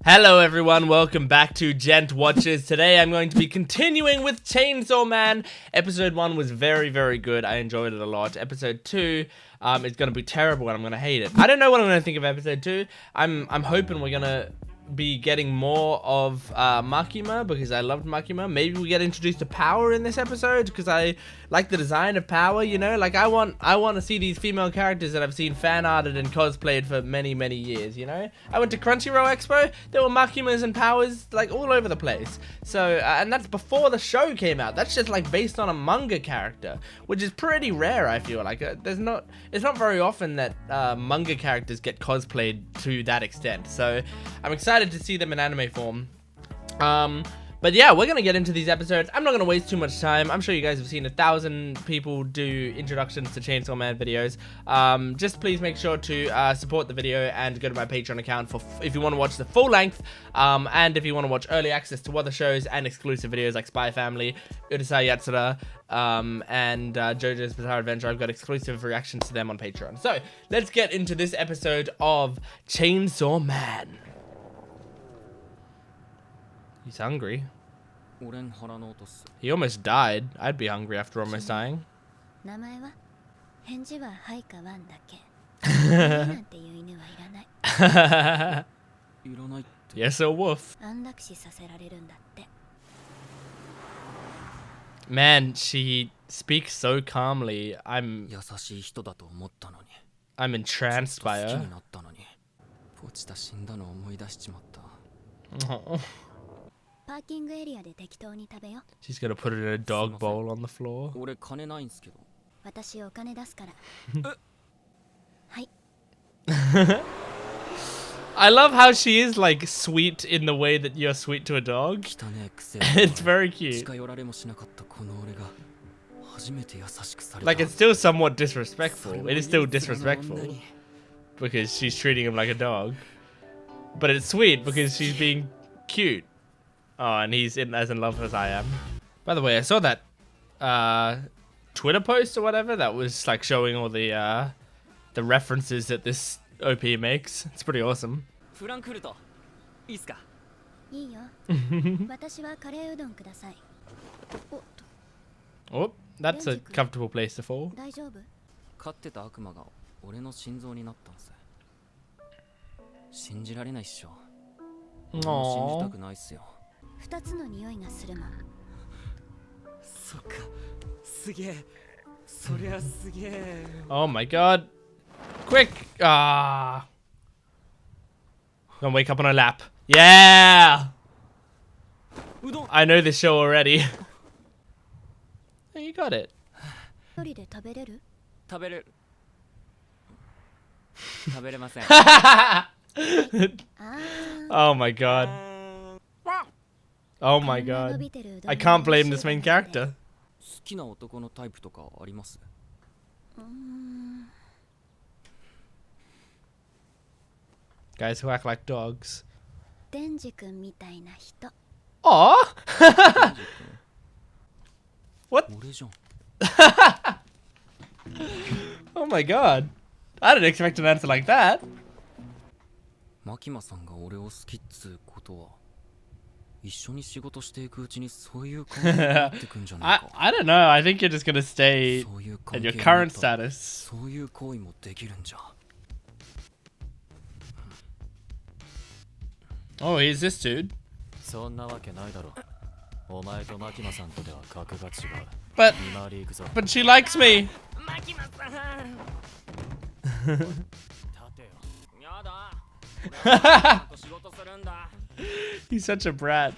Hello everyone, welcome back to Gent Watches. Today I'm going to be continuing with Chainsaw Man. Episode 1 was very good. I enjoyed it a lot. Episode 2 is going to be terrible and I'm going to hate it. I don't know what I'm going to think of episode 2. I'm hoping we're going to be getting more of Makima because I loved Makima. Maybe we get introduced to Power in this episode because I like the design of Power, you know? Like I want to see these female characters that I've seen fan arted and cosplayed for many years, you know? I went to Crunchyroll Expo, there were Makimas and Powers like all over the place. So, and that's before the show came out. That's just like based on a manga character, which is pretty rare, I feel like. It's not very often that manga characters get cosplayed to that extent. So, I'm excited to see them in anime form. But yeah, we're gonna get into these episodes. I'm not gonna waste too much time. I'm sure you guys have seen 1,000 people do introductions to Chainsaw Man videos. Just please make sure to support the video and go to my Patreon account for if you want to watch the full length, and if you want to watch early access to other shows and exclusive videos like Spy Family, Urusei Yatsura, and JoJo's Bizarre Adventure. I've got exclusive reactions to them on Patreon. So let's get into this episode of Chainsaw Man. He's hungry. He almost died. I'd be hungry after almost dying. Yes, a wolf. Man, she speaks so calmly. I'm entranced by her. Oh. She's gonna put it in a dog bowl on the floor. I love how she is like sweet in the way that you're sweet to a dog. It's very cute. Like it's still somewhat disrespectful. It is still disrespectful because she's treating him like a dog. But it's sweet because she's being cute. Oh, and he's as in love as I am. By the way, I saw that Twitter post or whatever that was like showing all the references that this OP makes. It's pretty awesome. Oh, that's a comfortable place to fall. Aww. Oh my god. Quick! Ah. Gonna wake up on her lap. Yeah! I know this show already. Oh, you got it. Oh my god. Oh my god. I can't blame this main character. Guys who act like dogs. Aww! What? Oh my god. I didn't expect an answer like that. I don't know. I think you're just gonna stay at your current status. Oh, he's this dude. But she likes me. He's such a brat.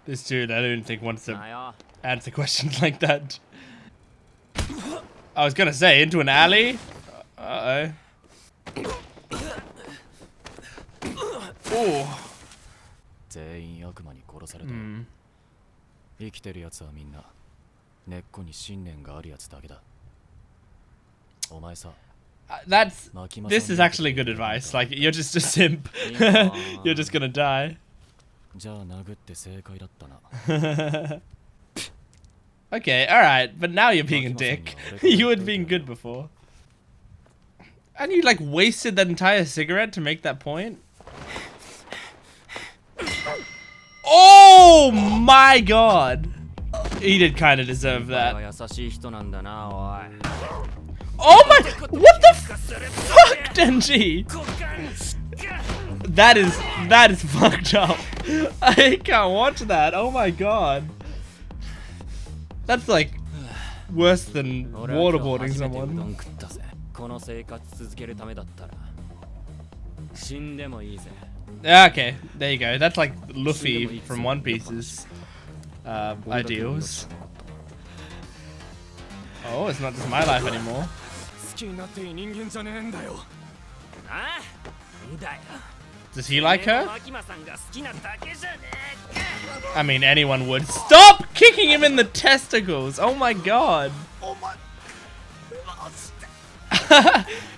This dude, I don't think wants to answer questions like that. I was gonna say, into an alley? Uh-oh. Oh. This is actually good advice. Like, you're just a simp. You're just gonna die. Okay, alright, but now you're being a dick. You were being good before. And you like wasted that entire cigarette to make that point? Oh my god! He did kind of deserve that. Oh my! What the fuck, Denji? That is fucked up. I can't watch that. Oh my god. That's like worse than waterboarding someone. Okay, there you go. That's like Luffy from One Piece's ideals. Oh, it's not just my life anymore. Does he like her? I mean, anyone would. Stop kicking him in the testicles! Oh my god.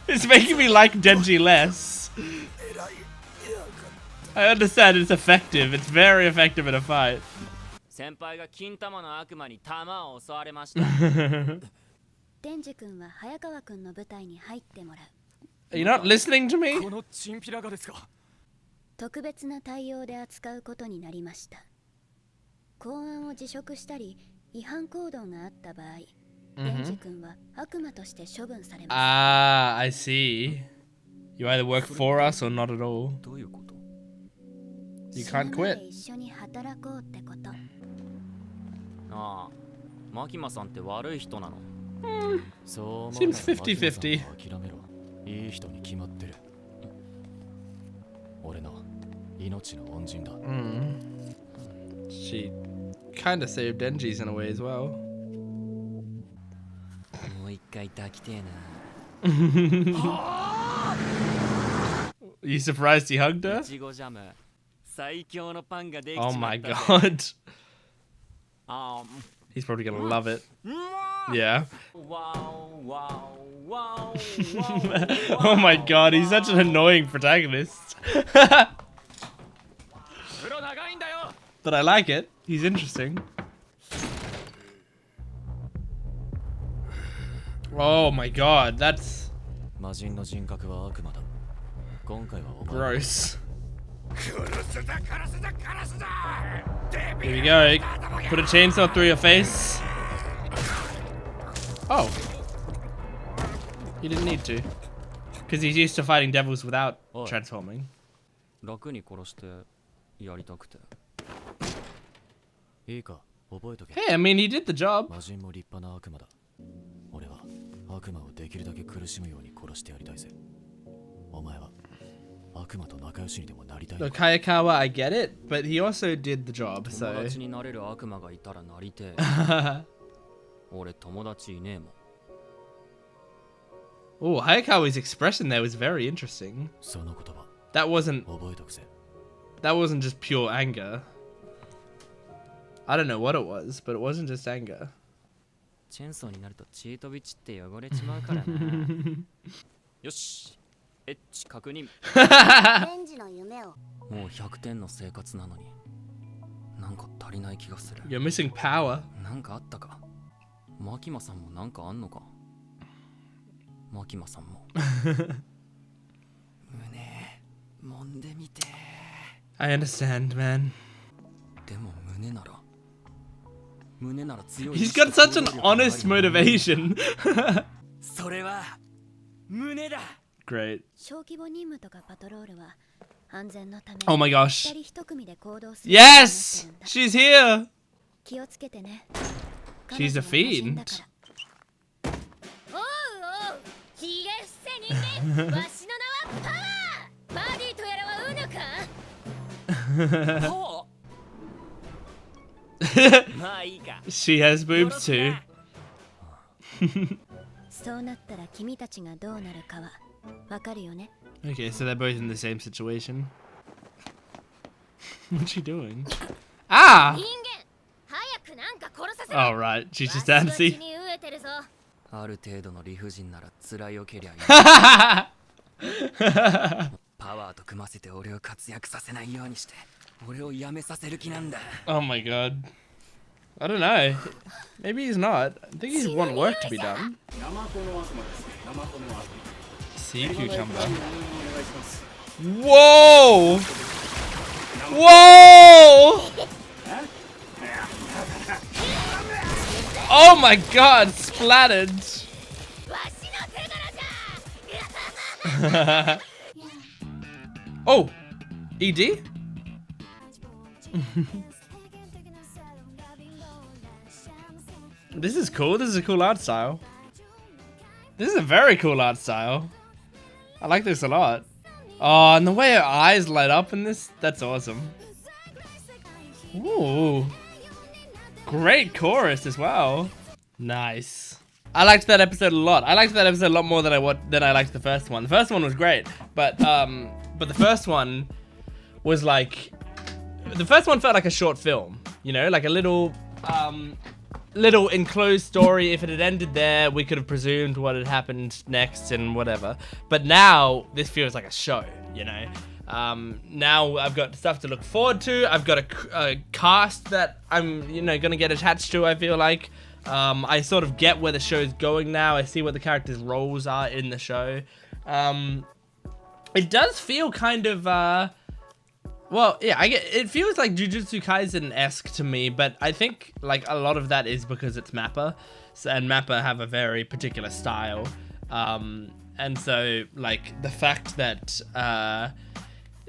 It's making me like Denji less. I understand it's effective. It's very effective in a fight. Are you not listening to me? 特別な対応で扱うことになりました。公安を辞職したり違反行動があった場合、デンジ君は悪魔として処分されます。Ah, I see. You either work for us or not at all. You can't quit. 一緒に働こうってこと。ああ、マキマさんって悪い人なの。Seems 50-50. いい人に決まってる。俺の命の恩人だ。She kind of saved Denji's in a way as well. もう一回抱きてえな。You surprised he hugged her? いちごジャム、最強のパンができち Oh ま my ったぜ。god. ああ、He's probably gonna love it. Yeah. Oh my god, he's such an annoying protagonist. But I like it. He's interesting. Oh my god, that's 魔人の人格は悪魔だ。今回はお前。 gross. Here we go. Put a chainsaw through your face. Oh. He didn't need to. Because he's used to fighting devils without transforming. 楽に殺してやりたくて。いいか、覚えとけ。 Hey, I mean, he did the job. 魔人も立派な悪魔だ。俺は悪魔をできるだけ苦しむように殺してやりたいぜ。お前は悪魔と仲良しにでもなりたい。 Look, Hayakawa, I get it, but he also did the job, 友 so... 達になれる悪魔がいたらなりてえ。俺友達いねえもん。 Oh, Hayakawa's expression there was very interesting. その言葉 That wasn't 覚えとくぜ。 just pure anger. I don't know what it was, but it wasn't just anger. チェンソーになるとチートビチって汚れちまうからな。よし、エッチ確認。デンジの夢を。もう100点の生活なのに、なんか足りない気がする。 You're missing power. なんかあったか。マキマさんもなんかあんのか。マキマさんも。胸揉んでみて。 I understand, man. でも胸なら。胸なら強い。 He's got such an honest motivation. それは胸だ。 Great. 小規模任務とかパトロールは安全のため。 Oh my gosh. 二人一組で行動する。 Yes! She's here! 気をつけてね。 She's a fiend. おうおう、ひげ伏せ人間。わしの名はパワー。バディとやらはうぬか。 まあいいか。 She has boobs too. そうなったら君たちがどうなるかはわかるよね。 Okay, so they're both in the same situation. What's she doing? Ah! 人間、早くなんか殺させろ。 Oh, right. She's just dancing. わしは血に飢えてるぞ。ある程度の理不尽なら辛いよけりゃいい。パワーと組ませて俺を活躍させないようにして俺を辞めさせる気なんだ。 Oh my god. I don't know. Maybe he's not. I think he's want work to be done. sea cucumber. Whoa! Whoa! Oh my god, splattered! Oh! ED? This is cool. This is a cool art style. This is a very cool art style. I like this a lot. Oh, and the way her eyes light up in this, that's awesome. Ooh. Great chorus as well. Nice. I liked that episode a lot. I liked that episode a lot more than I liked the first one. The first one was great, but the first one was like, the first one felt like a short film, you know, like a little enclosed story. If it had ended there, we could have presumed what had happened next and whatever. But now this feels like a show, you know. Now I've got stuff to look forward to. I've got a cast that I'm, you know, gonna get attached to. I feel like I sort of get where the show's going now. I see what the characters' roles are in the show. It does feel kind of well, yeah, it feels like Jujutsu Kaisen-esque to me, but I think like a lot of that is because it's Mappa, and Mappa have a very particular style, and so like the fact that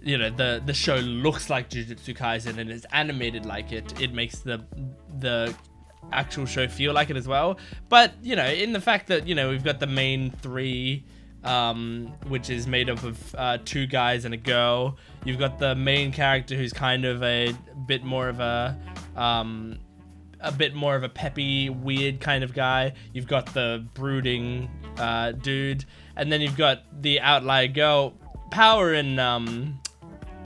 you know, the show looks like Jujutsu Kaisen and is animated like it makes the actual show feel like it as well. But you know, in the fact that, you know, we've got the main three, which is made up of 2 guys and a girl. You've got the main character who's kind of a bit more of a peppy, weird kind of guy. You've got the brooding dude, and then you've got the outlier girl. Power and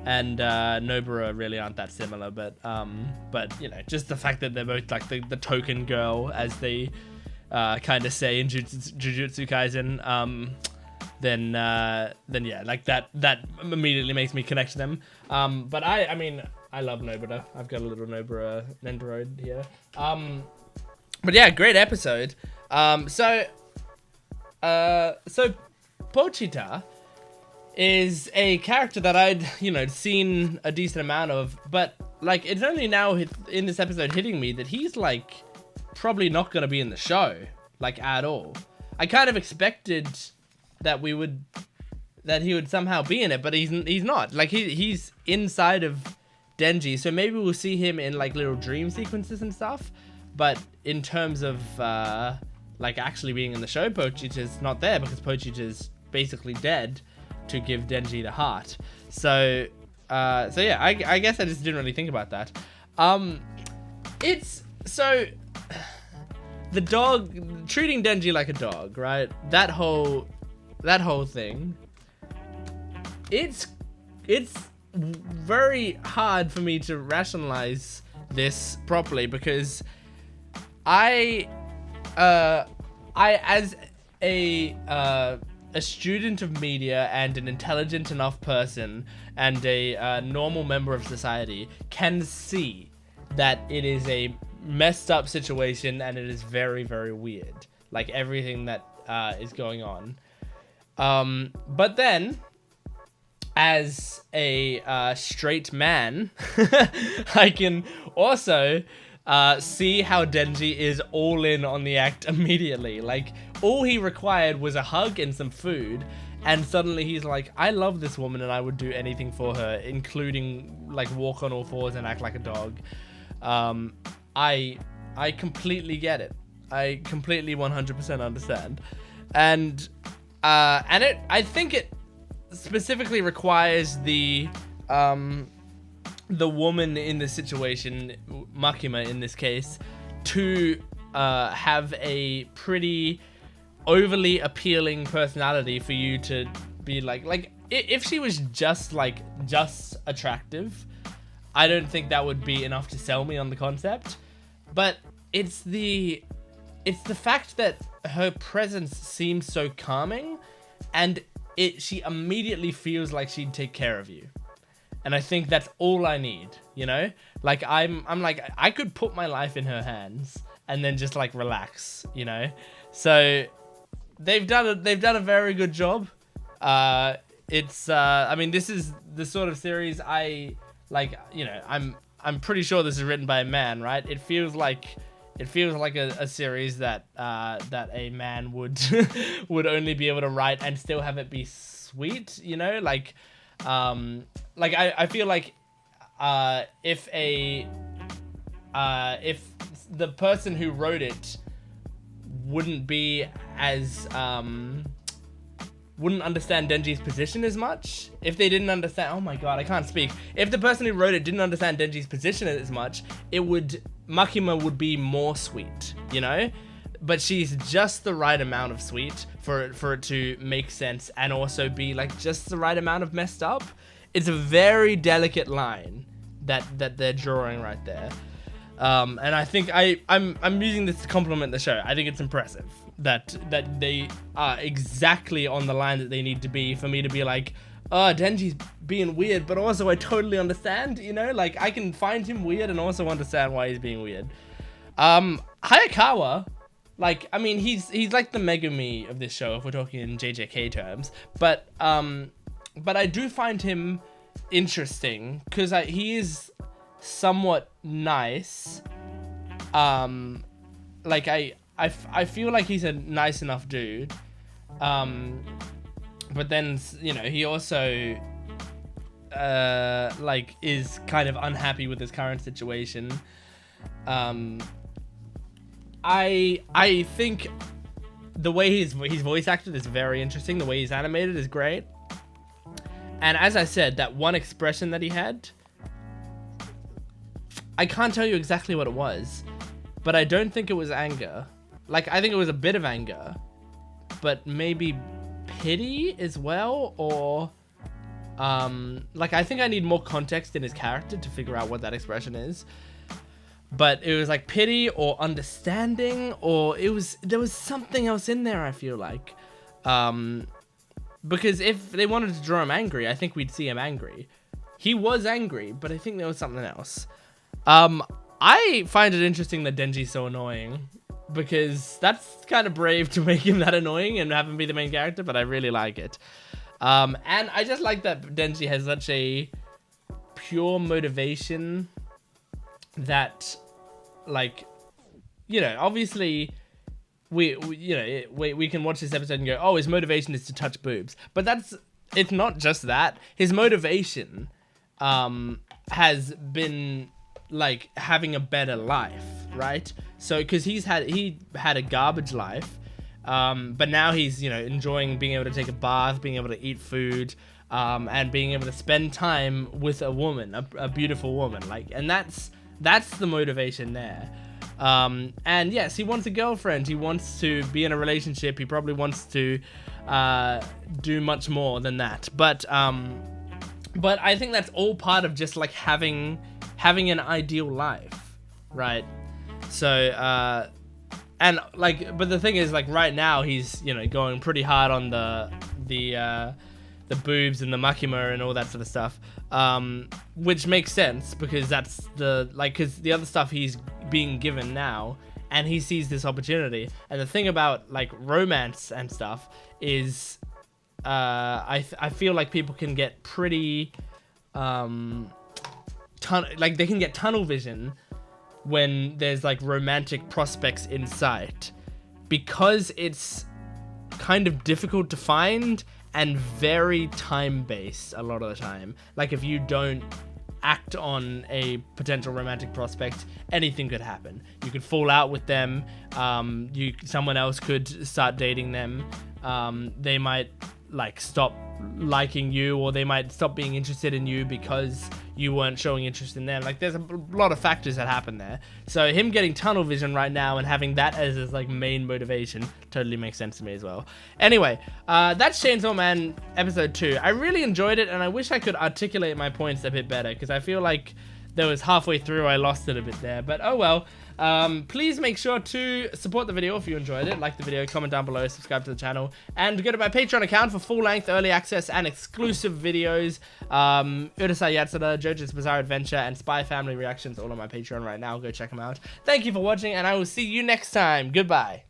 Nobara really aren't that similar, but you know, just the fact that they're both like the token girl, as they kind of say in Jujutsu Kaisen, then yeah, like that immediately makes me connect to them. But I mean, I love Nobara. I've got a little Nobara Nendoroid here. But yeah, great episode. So Pochita is a character that I'd, you know, seen a decent amount of, but like it's only now in this episode hitting me that he's like probably not going to be in the show, like at all. I kind of expected that he would somehow be in it, but he's not. Like he's inside of Denji, so maybe we'll see him in like little dream sequences and stuff. But in terms of like actually being in the show, Pochita's not there because Pochita's basically dead to give Denji the heart. So yeah, I guess I just didn't really think about that. It's so the dog treating Denji like a dog, right? That whole thing. It's very hard for me to rationalize this properly because I as a student of media and an intelligent enough person and a normal member of society can see that it is a messed up situation and it is very, very weird. Like everything that is going on. But then, as a straight man, I can also see how Denji is all in on the act immediately. Like, all he required was a hug and some food, and suddenly he's like, I love this woman and I would do anything for her, including like walk on all fours and act like a dog. I completely get it. I completely 100% understand. And I think it specifically requires the woman in this situation, Makima in this case, to have a pretty overly appealing personality for you to be like if she was just attractive, I don't think that would be enough to sell me on the concept. But it's the fact that her presence seems so calming, and she immediately feels like she'd take care of you. And I think that's all I need, you know? Like I'm like, I could put my life in her hands and then just like relax, you know? So they've done a very good job It's I mean, this is the sort of series I like. You know, I'm pretty sure this is written by a man, right? It feels like a series that that a man would would only be able to write and still have it be sweet. You know, like I feel like if the person who wrote it wouldn't be as wouldn't understand Denji's position as much, if they didn't understand, oh my god, I can't speak. If the person who wrote it didn't understand Denji's position as much, Makima would be more sweet, you know? But she's just the right amount of sweet for it to make sense and also be like just the right amount of messed up. It's a very delicate line that they're drawing right there. And I think I'm using this to compliment the show. I think it's impressive that they are exactly on the line that they need to be for me to be like, oh, Denji's being weird, but also I totally understand, you know? Like, I can find him weird and also understand why he's being weird. Hayakawa, like, I mean, he's like the Megumi of this show if we're talking in JJK terms, but I do find him interesting because he is somewhat nice. Like I feel like he's a nice enough dude, but then, you know, he also like is kind of unhappy with his current situation. I think the way he's voice acted is very interesting. The way he's animated is great. And as I said, that one expression that he had, I can't tell you exactly what it was, but I don't think it was anger. Like, I think it was a bit of anger, but maybe pity as well, or like, I think I need more context in his character to figure out what that expression is. But it was like pity or understanding, or there was something else in there, I feel like. Because if they wanted to draw him angry, I think we'd see him angry. He was angry, but I think there was something else. I find it interesting that Denji's so annoying, because that's kind of brave to make him that annoying and have him be the main character, but I really like it. And I just like that Denji has such a pure motivation that, like, you know, obviously we can watch this episode and go, oh, his motivation is to touch boobs, but it's not just that. His motivation has been like having a better life, right? So because he had a garbage life, but now he's, you know, enjoying being able to take a bath, being able to eat food, and being able to spend time with a woman, a beautiful woman, like, and that's the motivation there. And yes, he wants a girlfriend, he wants to be in a relationship, he probably wants to do much more than that, but I think that's all part of just like having an ideal life, right? So and like, but the thing is, like, right now he's, you know, going pretty hard on the boobs and the Makima and all that sort of stuff, which makes sense because that's because the other stuff he's being given now, and he sees this opportunity. And the thing about like romance and stuff is, I feel like people can get pretty they can get tunnel vision when there's like romantic prospects in sight, because it's kind of difficult to find and very time-based a lot of the time. Like, if you don't act on a potential romantic prospect, anything could happen. You could fall out with them, someone else could start dating them, they might like stop liking you, or they might stop being interested in you because you weren't showing interest in them. Like, there's a lot of factors that happen there. So him getting tunnel vision right now and having that as his like main motivation totally makes sense to me as well. Anyway, that's Chainsaw Man episode 2. I really enjoyed it, and I wish I could articulate my points a bit better, because I feel like there was halfway through I lost it a bit there, but oh well. Please make sure to support the video if you enjoyed it. Like the video, comment down below, subscribe to the channel, and go to my Patreon account for full-length early access and exclusive videos. Urusei Yatsura, JoJo's Bizarre Adventure, and Spy Family reactions all on my Patreon right now. Go check them out. Thank you for watching, and I will see you next time. Goodbye.